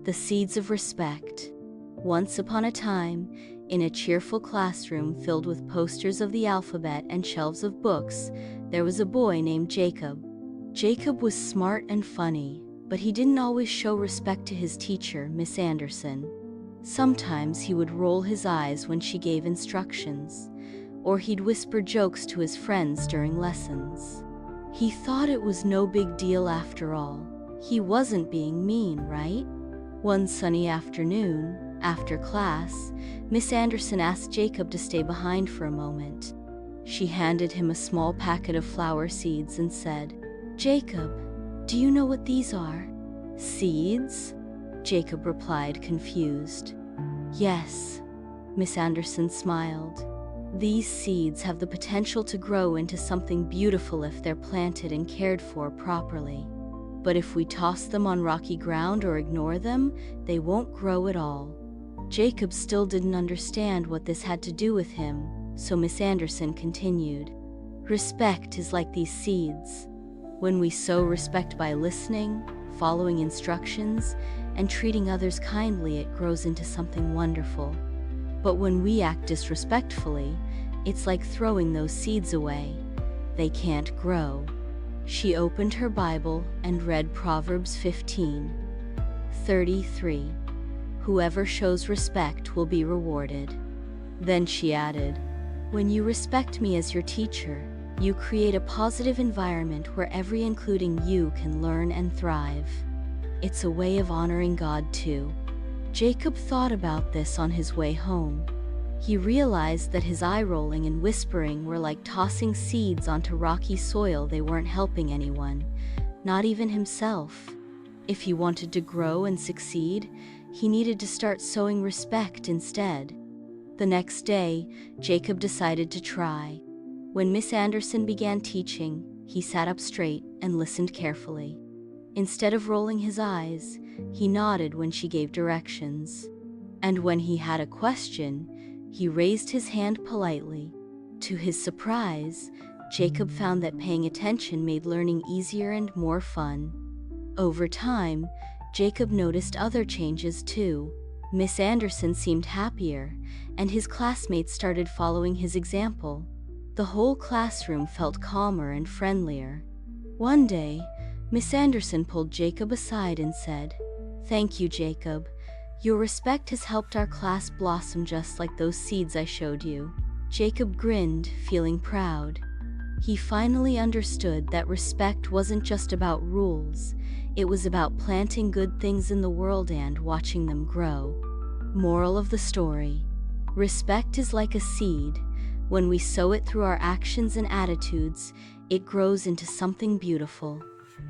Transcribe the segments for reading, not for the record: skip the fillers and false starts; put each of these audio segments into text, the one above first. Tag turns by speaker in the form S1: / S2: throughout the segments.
S1: The seeds of respect. Once upon a time, in a cheerful classroom filled with posters of the alphabet and shelves of books, there was a boy named Jacob. Jacob was smart and funny, but he didn't always show respect to his teacher, Miss Anderson. Sometimes he would roll his eyes when she gave instructions, or he'd whisper jokes to his friends during lessons. He thought it was no big deal after all. He wasn't being mean, right? One sunny afternoon, after class, Miss Anderson asked Jacob to stay behind for a moment. She handed him a small packet of flower seeds and said, "Jacob, do you know what these are?" "Seeds?" Jacob replied, confused. "Yes," Miss Anderson smiled. "These seeds have the potential to grow into something beautiful if they're planted and cared for properly. But if we toss them on rocky ground or ignore them, they won't grow at all." Jacob still didn't understand what this had to do with him, so Miss Anderson continued, "Respect is like these seeds. When we sow respect by listening, following instructions, and treating others kindly, it grows into something wonderful. But when we act disrespectfully, it's like throwing those seeds away. They can't grow." She opened her Bible and read Proverbs 15:33. "Whoever shows respect will be rewarded." Then she added, "When you respect me as your teacher, you create a positive environment where everyone, including you, can learn and thrive. It's a way of honoring God too." Jacob thought about this on his way home. He realized that his eye-rolling and whispering were like tossing seeds onto rocky soil. They weren't helping anyone, not even himself. If he wanted to grow and succeed, he needed to start sowing respect instead. The next day, Jacob decided to try. When Miss Anderson began teaching, he sat up straight and listened carefully. Instead of rolling his eyes, he nodded when she gave directions. And when he had a question, he raised his hand politely. To his surprise, Jacob found that paying attention made learning easier and more fun. Over time, Jacob noticed other changes too. Miss Anderson seemed happier, and his classmates started following his example. The whole classroom felt calmer and friendlier. One day, Miss Anderson pulled Jacob aside and said, "Thank you, Jacob. Your respect has helped our class blossom just like those seeds I showed you." Jacob grinned, feeling proud. He finally understood that respect wasn't just about rules, it was about planting good things in the world and watching them grow. Moral of the story: respect is like a seed. When we sow it through our actions and attitudes, it grows into something beautiful.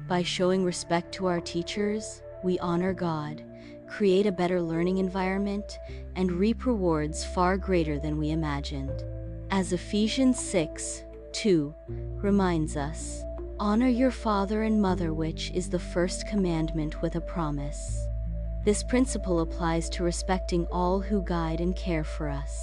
S1: By showing respect to our teachers, we honor God, create a better learning environment, and reap rewards far greater than we imagined. As Ephesians 6:2 reminds us, "Honor your father and mother, which is the first commandment with a promise." This principle applies to respecting all who guide and care for us.